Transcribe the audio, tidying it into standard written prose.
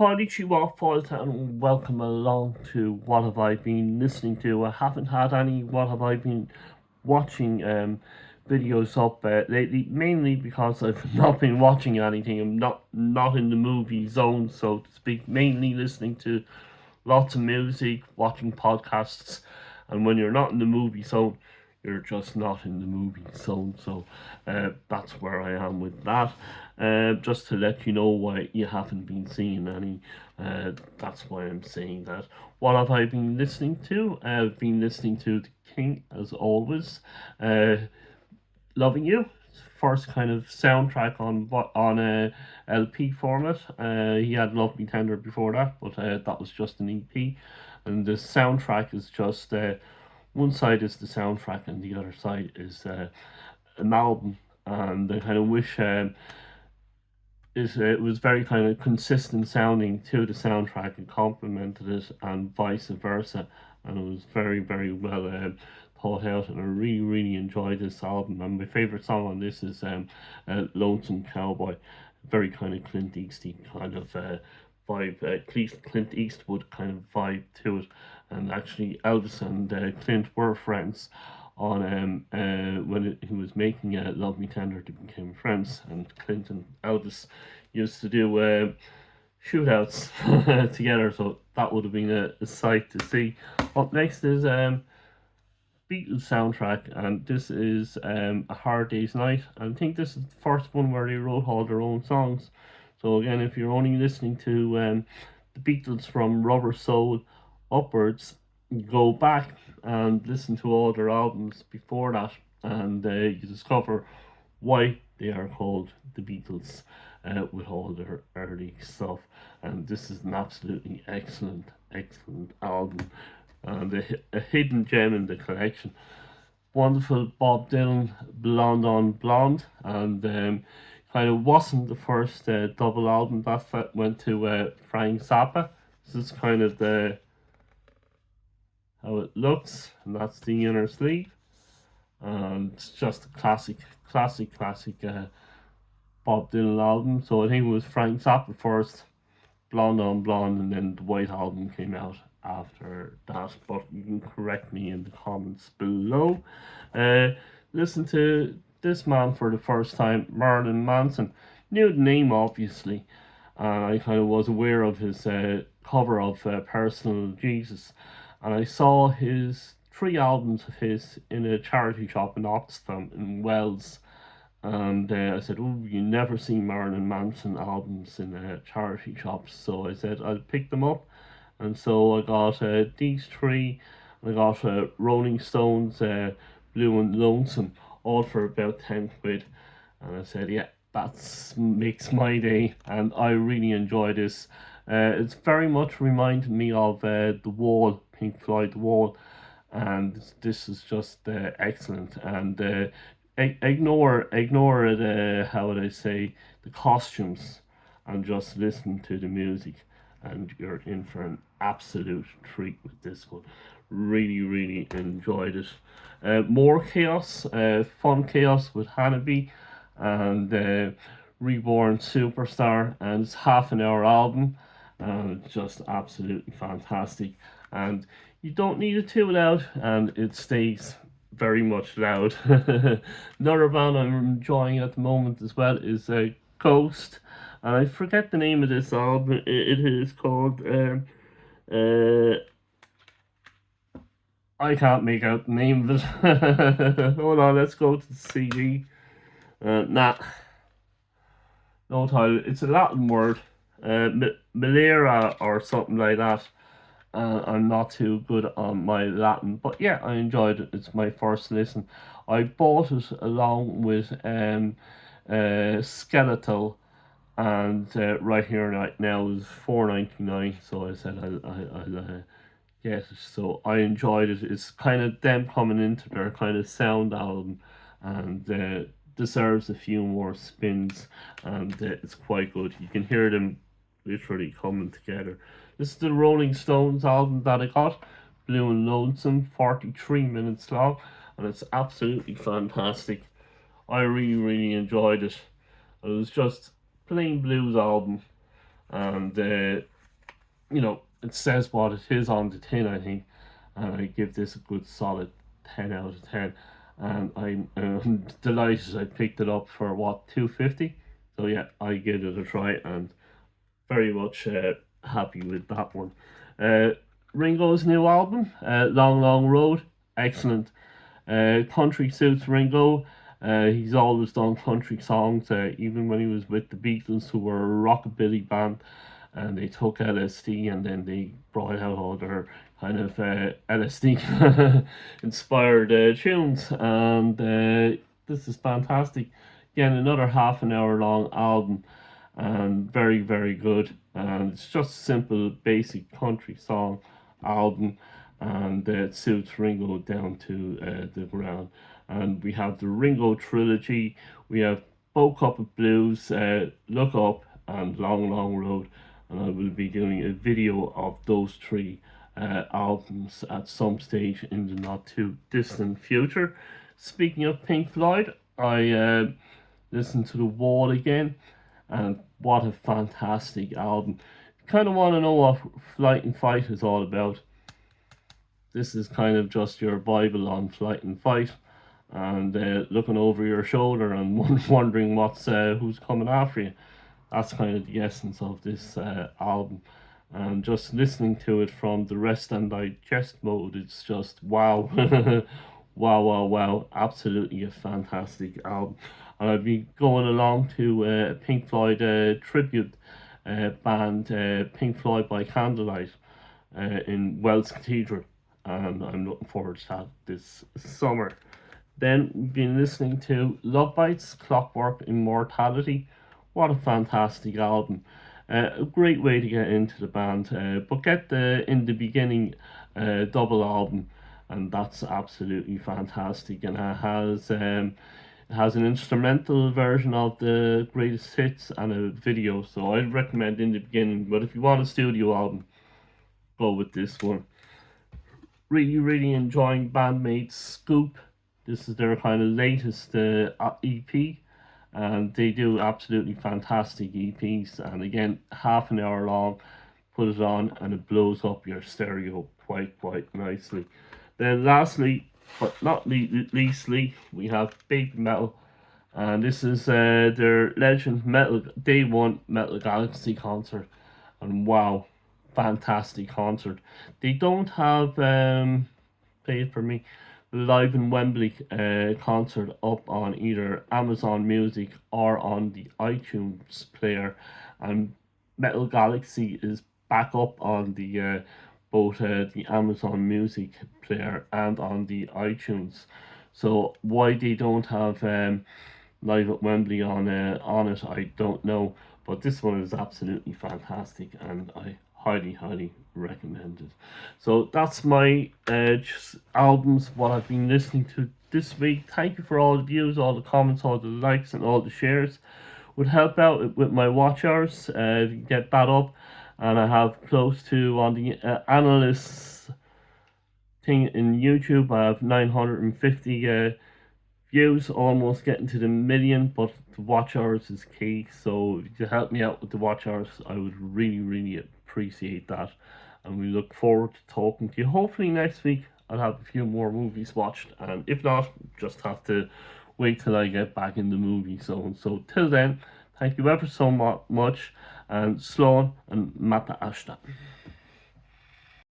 Konnichiwa, Fault, and welcome along to What Have I Been Listening To. I haven't had any What Have I Been Watching videos up lately, mainly because I've not been watching anything. I'm not in the movie zone, so to speak, mainly listening to lots of music, watching podcasts, and when you're not in the movie zone, you're just not in the movie zone. So that's where I am with that. Just to let you know why you haven't been seeing any. That's why I'm saying that. What have I been listening to? I've been listening to The King, as always. Loving You, first kind of soundtrack on a LP format. He had Love Me Tender before that, but that was just an EP, and the soundtrack is just one side is the soundtrack and the other side is an album. And I kind of wish it was very kind of consistent sounding to the soundtrack and complemented it, and vice versa. And it was very well thought out, and I really enjoyed this album. And my favorite song on this is "Lonesome Cowboy," very kind of Clint Eastwood kind of vibe, Clint Eastwood kind of vibe to it. And actually, Elvis and Clint were friends on when he was making "Love Me Tender." They became friends, and Clint and Elvis used to do shootouts together. So that would have been a sight to see. Up next is Beatles soundtrack, and this is A Hard Day's Night. And I think this is the first one where they wrote all their own songs. So again, if you're only listening to the Beatles from Rubber Soul upwards, go back and listen to all their albums before that, and you discover why they are called the Beatles with all their early stuff. And this is an absolutely excellent album, and a hidden gem in the collection. Wonderful Bob Dylan, Blonde on Blonde, and kind of wasn't the first double album that went to Frank Zappa. This is kind of the how it looks, and that's the inner sleeve, and it's just a classic Bob Dylan album. So I think it was Frank Zappa first, Blonde on Blonde, and then the White Album came out after that. But you can correct me in the comments below. Listen to this man for the first time, Marilyn Manson. Knew the name obviously. I kind of was aware of his cover of Personal Jesus, and I saw his 3 albums of his in a charity shop in Oxfam in Wells. And I said, "Oh, you never see Marilyn Manson albums in charity shops." So I said I'll pick them up, and so I got these 3. I got Rolling Stones, Blue and Lonesome, all for about 10 quid, and I said, "Yeah, that makes my day," and I really enjoy this. It's very much reminded me of The Wall, Pink Floyd, The Wall, and this is just excellent. And ignore it. How would I say, the costumes, and just listen to the music, and you're in for an absolute treat with this one. Really enjoyed it. More chaos, fun chaos with Hanabi, and Reborn Superstar, and it's half an hour album, and it's just absolutely fantastic. And you don't need it too loud, and it stays very much loud. Another band I'm enjoying at the moment as well is Ghost, and I forget the name of this album. It is called uh, I can't make out the name of it. Hold on, let's go to the CD. Nah, no title. It's a Latin word, Malera or something like that. I'm not too good on my Latin, but yeah, I enjoyed it. It's my first listen. I bought it along with Skeletal, and right here right now is $4.99. So I said I'll get it. So I enjoyed it. It's kind of them coming into their kind of sound album, and deserves a few more spins, and it's quite good. You can hear them literally coming together. This is the Rolling Stones album that I got, Blue and Lonesome, 43 minutes long, and it's absolutely fantastic. I really enjoyed it. It was just plain blues album, and it says what it is on the tin, I think, and I give this a good solid 10 out of 10. And I'm delighted I picked it up for what, 250. So yeah, I give it a try and very much happy with that one. Uh, Ringo's new album, Long Long Road, excellent. Country suits Ringo. He's always done country songs, even when he was with the Beatles, who were a rockabilly band, and they took LSD and then they brought out all their kind of LSD inspired tunes. And this is fantastic. Again, another half an hour long album, and very, very good. And it's just a simple, basic country song album, and it suits Ringo down to the ground. And we have the Ringo trilogy. We have Bo Cup of Blues, Look Up, and Long Long Road. And I will be doing a video of those three albums at some stage in the not too distant future. Speaking of Pink Floyd, I listened to The Wall again, and what a fantastic album. Kind of want to know what Flight and Fight is all about. This is kind of just your Bible on Flight and Fight, and looking over your shoulder and wondering who's coming after you. That's kind of the essence of this album. And just listening to it from the rest and digest mode, it's just wow. Wow, wow, wow. Absolutely a fantastic album. And I'll be going along to Pink Floyd tribute band, Pink Floyd by Candlelight, in Wells Cathedral. And I'm looking forward to that this summer. Then we've been listening to Love Bites, Clockwork Immortality. What a fantastic album. A great way to get into the band, but get the In the Beginning double album, and that's absolutely fantastic. And it has an instrumental version of the greatest hits and a video, so I'd recommend In the Beginning. But if you want a studio album, go with this one. Really, really enjoying bandmate Scoop. This is their kind of latest EP, and they do absolutely fantastic EPs. And again, half an hour long, put it on, and it blows up your stereo quite nicely. Then, lastly, but not leastly, we have Baby Metal, and this is their Legend Metal Day One Metal Galaxy concert, and wow, fantastic concert. They don't have play it for me, Live in Wembley concert up on either Amazon Music or on the iTunes player, and Metal Galaxy is back up on the both the Amazon Music player and on the iTunes. So why they don't have Live at Wembley on it, I don't know. But this one is absolutely fantastic, and I highly recommend it. So that's my albums, what I've been listening to this week. Thank you for all the views, all the comments, all the likes, and all the shares. Would help out with my watch hours. Get that up, and I have close to on the analysts thing in YouTube. I have 950 views, almost getting to the million, but the watch hours is key. So if you help me out with the watch hours, I would really appreciate that. And we look forward to talking to you. Hopefully next week I'll have a few more movies watched, and if not, just have to wait till I get back in the movie zone. So till then, thank you ever so much, and Sloan and Mata Ashta.